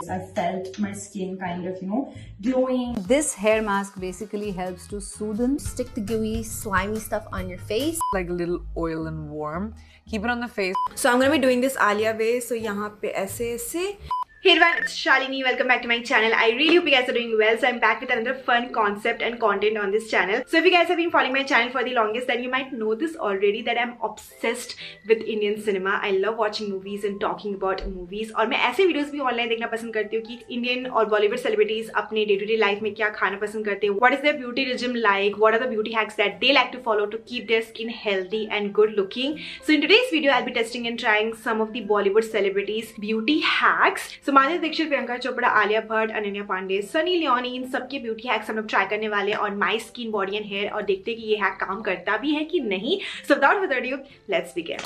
I felt my skin kind of, glowing. This hair mask basically helps to soothe and stick the gooey, slimy stuff on your face. Like a little oil and warm. Keep it on the face. So I'm gonna be doing this Alia way. So यहाँ पे ऐसे Hey everyone, it's Shalini. Welcome back to my channel. I really hope you guys are doing well. So I'm back with another fun concept and content on this channel. So if you guys have been following my channel for the longest, then you might know this already that I'm obsessed with Indian cinema. I love watching movies and talking about movies. और मैं ऐसे videos भी online देखना पसंद करती हूँ कि Indian और Bollywood celebrities अपने day-to-day life में क्या खाना पसंद करते हैं. What is their beauty regime like? What are the beauty hacks that they like to follow to keep their skin healthy and good looking? So in today's video, I'll be testing and trying some of the Bollywood celebrities' beauty hacks. So Madhuri Dixit, Priyanka Chopra, Alia Bhatt, Ananya Pandey, Sunny Leone, इन सबके beauty hacks हम लोग try करने वाले हैं on my skin, body and hair और देखते हैं कि ये हैक काम करता भी है कि नहीं. So without further ado, let's begin.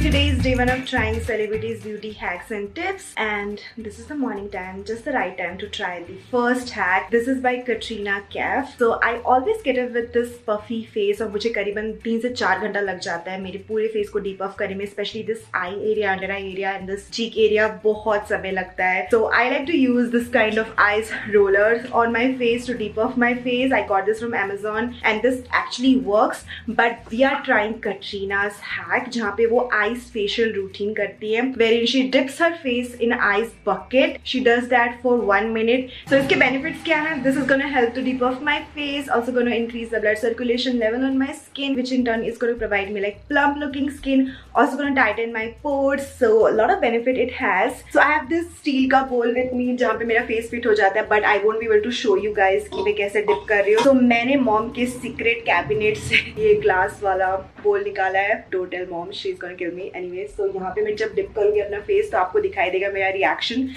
Today is day one of trying celebrities beauty hacks and tips, and this is the morning time, just the right time to try the first hack. This is by Katrina Kaif. So I always get up with this puffy face और मुझे करीबन 3 से 4 घंटा लग जाता है मेरे पूरे फेस को डीपफ करने में, especially this eye area, under eye area and this cheek area बहुत समय लगता है. So I like to use this kind of ice rollers on my face to depuff my face. I got this from Amazon and this actually works, but we are trying Katrina's hack जहाँ पे वो ice facial routine करती है, wherein she dips her face in ice bucket. She does that for 1 minute. So इसके benefits क्या है? This is gonna help to depuff my face, also gonna increase the blood circulation level on my skin, which in turn is gonna provide me like plump looking skin, also gonna tighten my pores. So a lot of benefit it has. So I have this steel का bowl with me जहाँ पे मेरा face fit हो जाता है, but I won't be able to show you guys कि मैं कैसे dip कर रही हूँ. So मैंने mom के secret cabinet से ये glass वाला bowl निकाला है. Don't tell mom, she's gonna kill me. Anyway, so यहाँ पे मैं जब डिप करूंगी अपना फेस तो आपको दिखाई देगा मेरा reaction.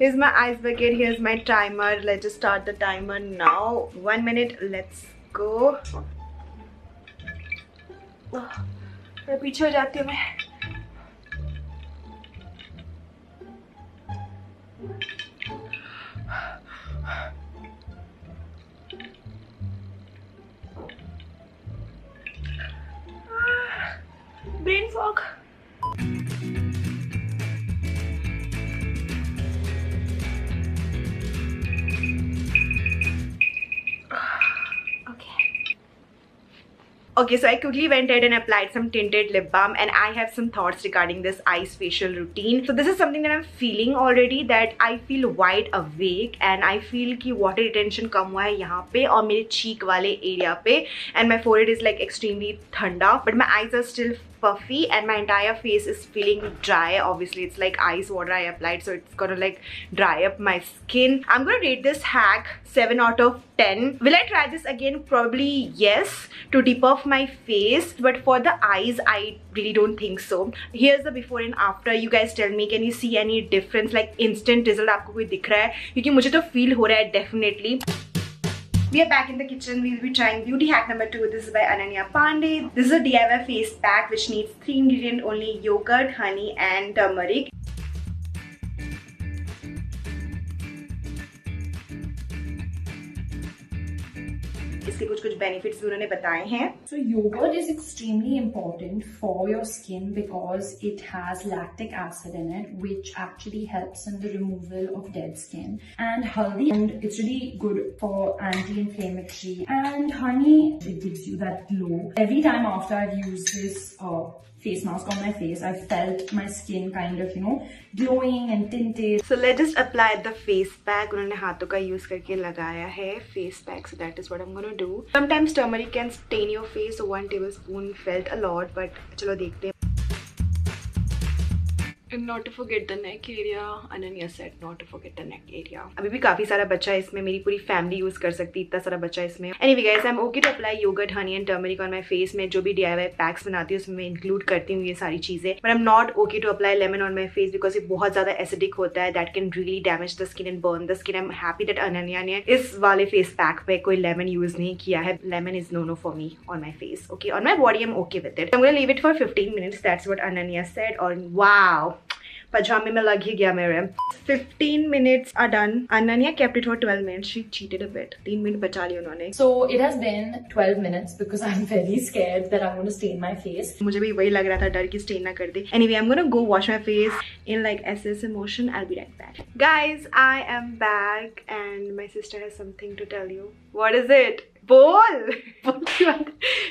Here's my ice bucket, here's my timer. Let's just start the timer now. 1 minute, let's go. मैं पीछे हो जाती हूँ मैं. Brain fog. Okay, so I quickly went ahead and applied some tinted lip balm, and I have some thoughts regarding this ice facial routine. So this is something that I'm feeling already, that I feel wide awake and I feel कि water retention कम हुआ है यहाँ पे और मेरे cheek वाले area पे, and my forehead is like extremely ठंडा, but my eyes are still puffy and my entire face is feeling dry. Obviously it's like ice water I applied, so it's gonna like dry up my skin. I'm gonna rate this hack 7 out of 10. Will I try this again? Probably yes, to depuff my face, but for the eyes I really don't think so. Here's the before and after. You guys tell me, can you see any difference, like instant result आपको कोई दिख रहा है? क्योंकि मुझे तो feel हो रहा है definitely. We are back in the kitchen. We will be trying beauty hack number 2. This is by Ananya Pandey. This is a DIY face pack which needs 3 ingredients only: yogurt, honey and turmeric. इसके कुछ benefits भी उन्होंने बताए हैं. So yogurt is extremely important for your skin because it has lactic acid in it, which actually helps in the removal of dead skin. And haldi, and it's really good for anti-inflammatory. And honey, it gives you that glow. Every time after I've used this face mask on my face, I felt my skin kind of, glowing and tinted. So let's just apply the face pack. उन्होंने हाथों का use करके लगाया है face pack. So that is what I'm gonna do. Sometimes turmeric can stain your face, so 1 tablespoon felt a lot, but चलो देखते हैं. And not to forget the neck area. Ananya said not to forget the neck area. अभी भी काफी सारा बचा है इसमें, मेरी पूरी फैमिली यूज कर सकती है, इतना सारा बचा है इसमें. Anyway guys, I'm okay to apply yogurt, honey and turmeric on my face. मैं जो भी DIY packs बनाती हूँ उसमें मैं include करती हूँ ये सारी चीजें. But I'm not okay to apply lemon on my face because ये बहुत ज्यादा acidic होता है. That can really damage the skin and burn the skin. I'm happy that Ananya ने इस वाले face pack पे कोई lemon use नहीं किया है. Lemon is no for me on my face. Okay, on my body I'm okay with it. I'm gonna leave it for 15 minutes. That's what Ananya said. और wow, पजामे में लग ही गया मेरे। 15 minutes are done. Ananya kept it for 12 minutes. She cheated a bit. 3 minutes बचा लिए उन्होंने। So it has been 12 minutes because I'm very scared that I'm going to stain my face. मुझे भी वही लग रहा था, डर की स्टेन ना कर दे। Anyway, I'm gonna go wash my face in like ऐसे motion. I'll be right back. Guys, I am back and my sister has something to tell you. What is it? बोल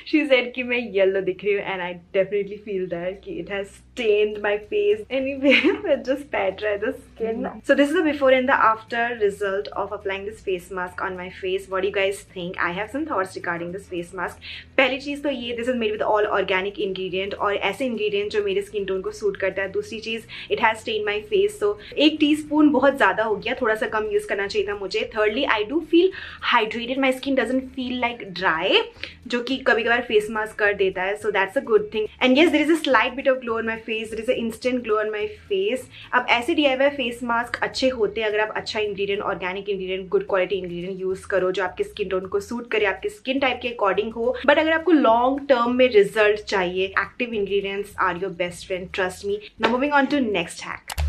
She said कि मैं yellow दिख रही हूँ and I definitely feel that कि it has stained my face. Anyway, let's just pat dry the skin. So this is the before and the after result of applying this face mask on my face. What do you guys think? I have some thoughts regarding this face mask. पहली चीज तो ये, this is made with all organic ingredient और ऐसे ingredient जो मेरे skin tone को suit करता है। दूसरी चीज, it has stained my face. So 1 teaspoon बहुत ज़्यादा हो गया, थोड़ा सा कम use करना चाहिए था मुझे। Thirdly, I do feel hydrated. My skin doesn't feel like dry, जो कि कभी कभार face mask कर देता है. So that's a good thing. And yes, there is a slight bit of glow on my face. There is an instant glow on my face. अब ऐसे DIY face mask अच्छे होते हैं अगर आप अच्छा ingredient, organic ingredient, good quality ingredient use करो जो आपके skin tone को suit करे, आपके skin type के according हो. But अगर आपको long term में result चाहिए, active ingredients are your best friend. Trust me. Now moving on to next hack.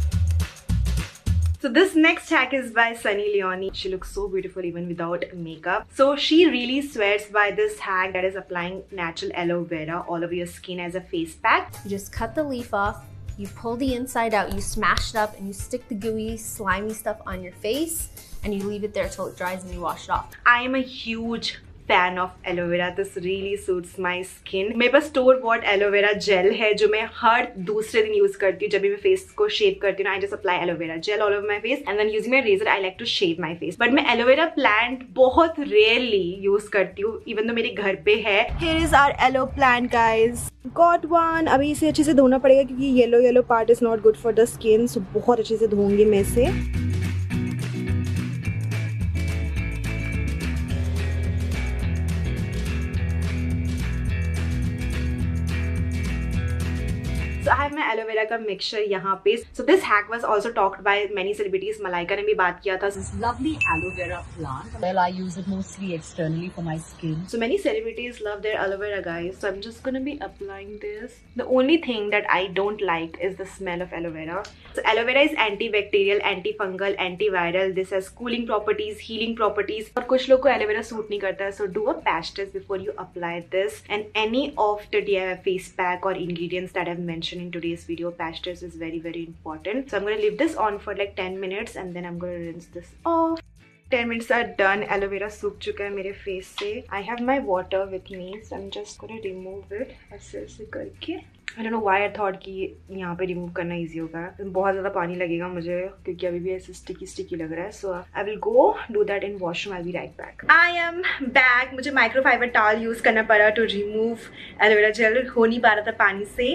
So this next hack is by Sunny Leone. She looks so beautiful even without makeup. So she really swears by this hack, that is applying natural aloe vera all over your skin as a face pack. You just cut the leaf off, you pull the inside out, you smash it up, and you stick the gooey, slimy stuff on your face, and you leave it there till it dries and you wash it off. I am a huge fan of aloe vera. This really suits my skin. मेरे पास store bought aloe vera gel है जो मैं हर दूसरे दिन use करती हूँ जब भी मैं फेस को शेव करती हूँ. I just apply aloe vera gel all over my face and then using my razor I like to shave my face. But मैं aloe vera plant बहुत rarely यूज करती हूँ even though मेरे घर पे है. Here is our aloe plant guys. Got one. अभी इसे अच्छे से धोना पड़ेगा क्योंकि yellow part is not good for the skin. So बहुत अच्छे से धोऊंगी मैं इसे. So I have my aloe vera का mixture यहाँ पे. So this hack was also talked by many celebrities. Malaika ने भी बात किया था. This lovely aloe vera plant. Well, I use it mostly externally for my skin. So many celebrities love their aloe vera guys. So I'm just gonna be applying this. The only thing that I don't like is the smell of aloe vera. So aloe vera is antibacterial, antifungal, antiviral. This has cooling properties, healing properties. और कुछ लोग को aloe vera suit नहीं करता है. So do a patch test before you apply this. And any of the DIY face pack or ingredients that I've mentioned in today's video, patch test is very important. So I'm going to leave this on for like 10 minutes and then I'm going to rinse this off. 10 minutes are done. Aloe vera सूख चुका है मेरे face से. I have my water with me, so I'm just going to remove it ऐसे ऐसे करके. I don't know why I thought कि यहाँ पे रिमूव करना इजी होगा. बहुत ज़्यादा पानी लगेगा मुझे क्योंकि अभी भी ऐसे स्टिकी लग रहा है. So I will go do that in washroom. I'll be right back. I am back. मुझे माइक्रोफाइबर टॉवल यूज़ करना पड़ा to remove aloe vera gel. हो नहीं पा रहा था पानी से.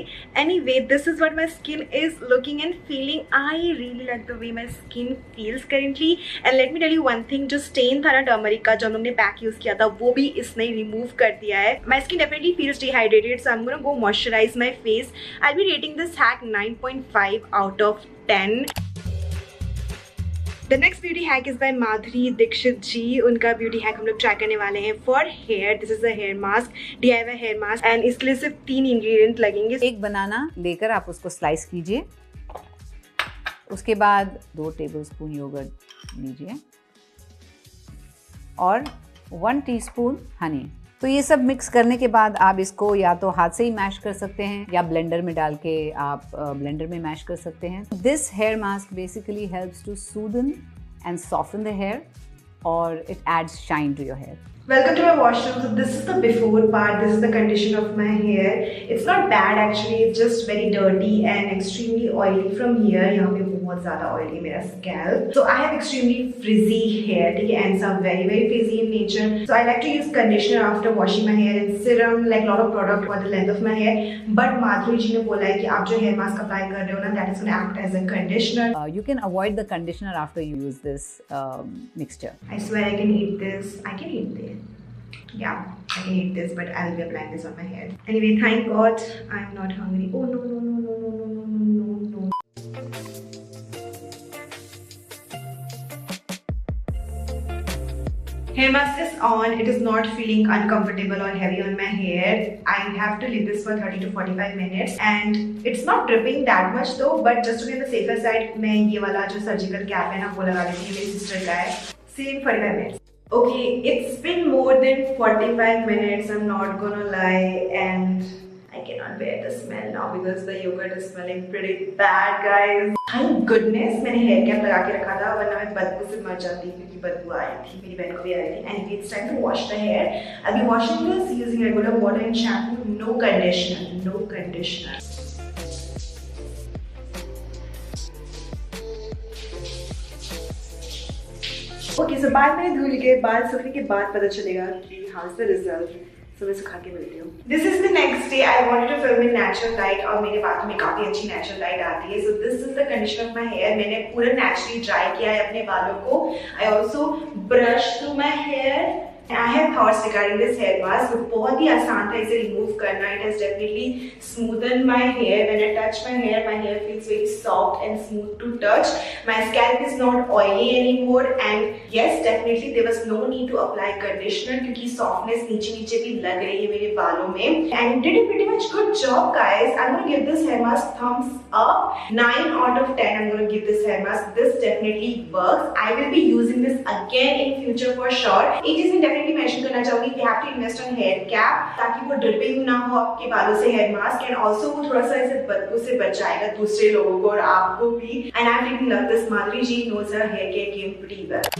Anyway, this is what my skin is looking and feeling. I really like the way my skin feels currently. And let me tell you one thing. जो stain था ना टर्मरिक का जो हम लोग ने पैक यूज़ किया था वो भी इसने रिमूव कर दिया है. My skin definitely feels dehydrated. So I'm gonna go moisturize my face. I'll be rating this hack 9.5 out of 10. The next beauty hack is by Madhuri Dixit ji. उनका beauty hack हम लोग try करने वाले हैं for hair. This is a hair mask, DIY hair mask, and इसके लिए सिर्फ 3 ingredient लगेंगे. एक बनाना लेकर आप उसको स्लाइस कीजिए. उसके बाद 2 टेबलस्पून योगर्ट लीजिए और 1 टीस्पून हनी. तो ये सब मिक्स करने के बाद आप इसको या तो हाथ से ही मैश कर सकते हैं या ब्लेंडर में डाल के आप ब्लेंडर में मैश कर सकते हैं. This hair mask basically helps to soothen and soften the hair और it adds shine to your hair. Welcome to my washroom. So this is the before part. This is the condition of my hair. It's not bad actually. It's just very dirty and extremely oily from here. यहाँ पे बहुत ज़्यादा oily मेरा scalp. So I have extremely frizzy hair. ठीक है, and some very frizzy in nature. So I like to use conditioner after washing my hair and serum, like lot of product for the length of my hair. But माधुरी जी ने बोला है कि आप जो hair mask apply कर रहे हो ना, that is going to act as a conditioner. You can avoid the conditioner after you use this mixture. I swear I can eat this. I can eat this. Yeah, I can eat this, but I'll be applying this on my hair. Anyway, thank God I'm not hungry. Oh no. Hair mask is on. It is not feeling uncomfortable or heavy on my hair. I have to leave this for 30 to 45 minutes and it's not dripping that much though, but just to be on the safer side, मैं ये वाला जो surgical cap है ना वो लगा लेती हूँ, मेरी sister का है. See you in 45 minutes. Okay, it's been more than 45 minutes, I'm not gonna lie, and I cannot bear the smell now because the yogurt is smelling pretty bad, guys. Thank goodness मैंने hair cap लगा के रखा था, वरना मैं बदबू से मर जाती क्योंकि बदबू आ रही थी, मेरी बहन को भी आ रही थी. Anyway, it's time to wash the hair. I'll be washing this using regular water and shampoo, no conditioner, no conditioner. Okay so बाल मैंने धुल के बाल सूखने के बाद पता चलेगा कि how is the result. So मैं सुखा के मिलती हूँ. This is the next day. I wanted to film in natural light और मेरे बालों में काफी अच्छी नेचुरल लाइट आती है. So this is the condition of my hair. मैंने पूरा नेचुरली ड्राई किया है अपने बालों को. I also brush through my hair. I have thoughts regarding this hair mask. बहुत ही आसान था इसे remove करना. It has definitely smoothened my hair. When I touch my hair feels very soft and smooth to touch. My scalp is not oily anymore. And yes, definitely there was no need to apply conditioner क्योंकि softness नीचे भी लग रही है मेरे बालों में. And you did a pretty much good job, guys. I'm gonna give this hair mask thumbs up. 9 out of 10. I'm gonna give this hair mask. This definitely works. I will be using this again in future for sure. It is definitely mention करना चाहूंगी कि have to invest on hair cap ताकि वो dripping ना हो आपके बालों से हेयर मास्क. एंड ऑल्सो वो थोड़ा सा ऐसे बदबू से बचाएगा दूसरे लोगों को और आपको भी. And I am really love this. Madhuri ji knows her hair care game pretty well.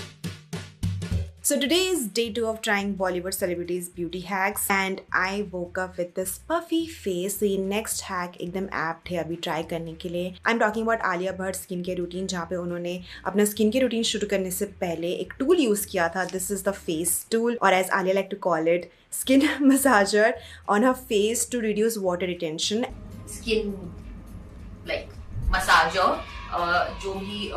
So today is day 2 of trying Bollywood celebrities beauty hacks and I woke up with this puffy face. So ये next hack एकदम apt है अभी try करने के लिए. I'm talking about Alia Bhatt skin care routine जहाँ पे उन्होंने अपना skin care routine शुरू करने से पहले एक tool use किया था. This is the face tool or as Alia like to call it, skin massager on her face to reduce water retention. Skin like massager जो भी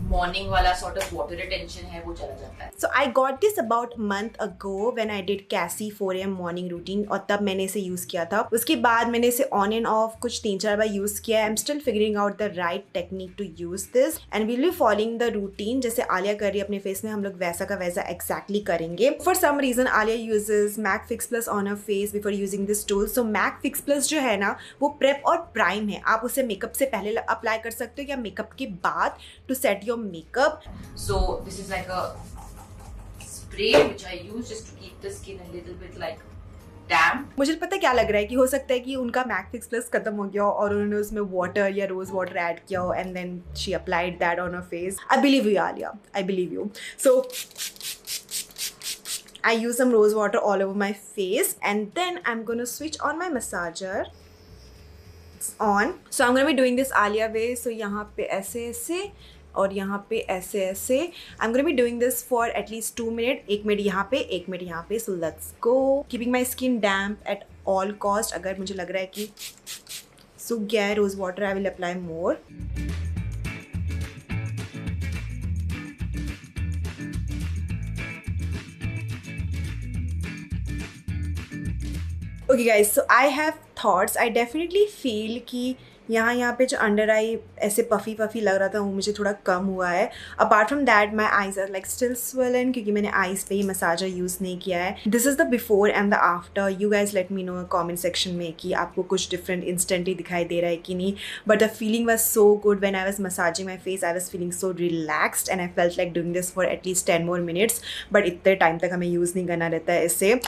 मॉर्निंग वाला sort of water retention है वो चला जाता है. So I got this about month ago when I did Cassie 4 AM morning routine और तब मैंने इसे यूज किया था. उसके बाद मैंने इसे ऑन एंड ऑफ कुछ 3-4 बार यूज किया. I am still figuring out the right technique to use this and will be following the routine जैसे आलिया कर रही है अपने फेस में. हम लोग वैसा का वैसा एक्जैक्टली करेंगे. For some reason Alia uses MAC Fix Plus on her face before using this tool. So MAC Fix Plus जो है ना वो प्रेप और प्राइम है. आप उसे मेकअप से पहले अप्लाई कर सकते हो या मेकअप के बाद to set your makeup. So this is like a spray which I use just to keep the skin a little bit like damp. मुझे पता क्या लग रहा है कि हो सकता है कि उनका मैक फिक्स प्लस खत्म हो गया हो और उन्होंने उसमें वाटर या रोज वाटर ऐड किया हो and then she applied that on her face. I believe you, Alia. I believe you. So I use some rose water all over my face and then I'm gonna switch on my massager. It's on. So I'm gonna be doing this Alia way. So यहाँ पे ऐसे और यहाँ पे ऐसे. I'm gonna be doing this for at least 2 minutes. 1 minute यहाँ पे 1 minute यहाँ पे. So let's go. Keeping my skin damp at all cost. अगर मुझे लग रहा है कि सूख गया है rose water I will apply more. Okay guys, so I have thoughts. I definitely feel कि यहाँ पे जो अंडर आई ऐसे पफी लग रहा था वो मुझे थोड़ा कम हुआ है. Apart from that my eyes are like still swollen क्योंकि मैंने आईज पे ही मसाजर यूज़ नहीं किया है. This is the before and the after. You guys let me know comment section में कि आपको कुछ डिफरेंट इंस्टेंटली दिखाई दे रहा है कि नहीं. But the feeling was so good when I was massaging my face. I was feeling so relaxed and I felt like doing this for at least 10 more minutes. But इतने टाइम तक हमें use नहीं करना रहता है इससे.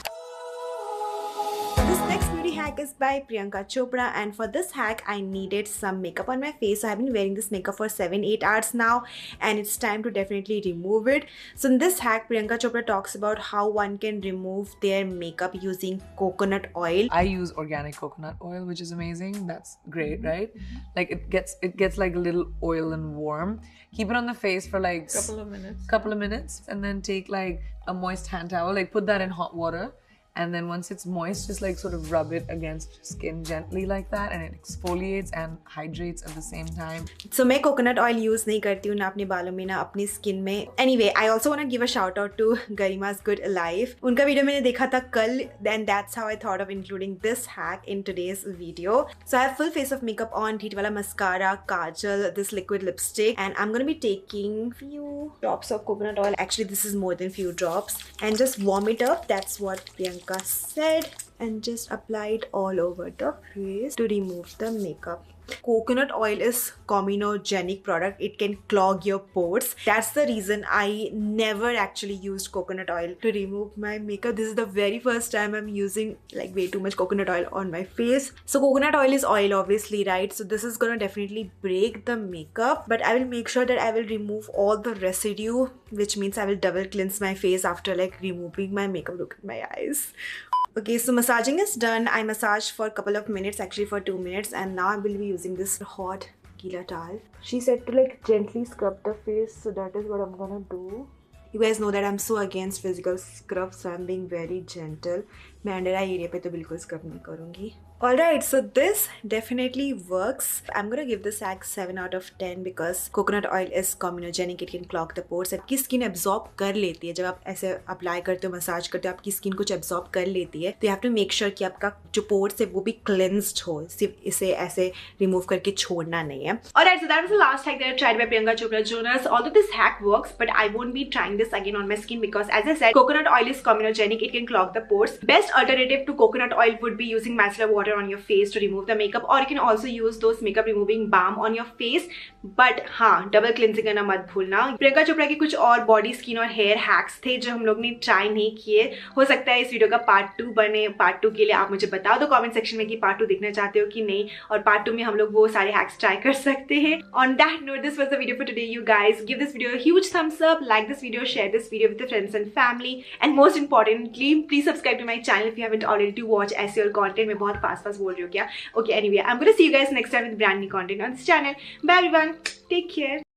Hack is by Priyanka Chopra and for this hack I needed some makeup on my face. So I've been wearing this makeup for 7-8 hours now and it's time to definitely remove it. So in this hack Priyanka Chopra talks about how one can remove their makeup using coconut oil. I use organic coconut oil, which is amazing. That's great, right? Like it gets like a little oil and warm. Keep it on the face for like couple of minutes and then take like a moist hand towel, like put that in hot water and then once it's moist, just like sort of rub it against skin gently like that, and it exfoliates and hydrates at the same time. So मैं coconut oil use नहीं करती हूँ ना अपने बालों में ना अपनी skin में. Anyway, I also want to give a shout out to Garima's Good Alive. उनका वीडियो मैंने देखा था कल, and that's how I thought of including this hack in today's video. So I have full face of makeup on, Dheet wala mascara, kajal, this liquid lipstick, and I'm gonna be taking few drops of coconut oil. Actually, this is more than few drops, and just warm it up. That's what Priyanka said, and just apply it all over the face to remove the makeup. Coconut oil is comedogenic product. It can clog your pores. That's the reason I never actually used coconut oil to remove my makeup. This is the very first time I'm using like way too much coconut oil on my face. So coconut oil is oil obviously, right? So this is gonna definitely break the makeup, but I will make sure that I will remove all the residue, which means I will double cleanse my face after like removing my makeup. Look at my eyes. Okay, so massaging is done. I massaged for a couple of minutes, actually for 2 minutes, and now I will be using this hot Gila towel. She said to like gently scrub the face, so that is what I'm gonna do. You guys know that I'm so against physical scrub, so I'm being very gentle. मैं under eye area पे तो बिल्कुल scrub नहीं करूँगी. Alright, so this definitely works. I'm gonna give this hack 7 out of 10 because coconut oil is comedogenic. It can clog the pores. आपकी skin absorb कर लेती है. जब आप ऐसे अप्लाई करते हो, मसाज करते हो, आपकी स्किन कुछ एब्जॉर्ब कर लेती है. तो you have to make sure कि आपका जो पोर्स है वो भी क्लेंस्ड हो. सिर्फ इसे ऐसे रिमूव करके छोड़ना नहीं है. Alright, so that was the last hack that I tried by Priyanka Chopra Jonas. Although this hack works, but I won't be trying this again on my skin because, as I said, coconut oil is comedogenic. It can clog the pores. Best alternative to coconut oil would be using micellar water on your face to remove the makeup, or you can also use those makeup removing balm on your face. But हाँ, double cleansing करना मत भूलना. प्रियंका चोपड़ा के कुछ और body, skin और hair hacks थे जो हम लोग ने ट्राई नहीं किए. हो सकता है इस वीडियो का पार्ट 2 बने. पार्ट 2 के लिए आप मुझे बताओ दो कमेंट सेक्शन में कि पार्ट 2 देखना चाहते हो कि नहीं, और पार्ट 2 में हम लोग वो सारे हैक्स ट्राई कर सकते हैं. On that note, this was the video for today, you guys. Give this video a huge thumbs up, like this video, share this video with your friends and family, and most importantly, please subscribe to my channel if you haven't already to watch ऐसे और content. मैं बहुत fast बोल रही हूँ क्या? Okay, anyway, I'm gonna see you guys next time with brand new content on this channel. Bye everyone, take care.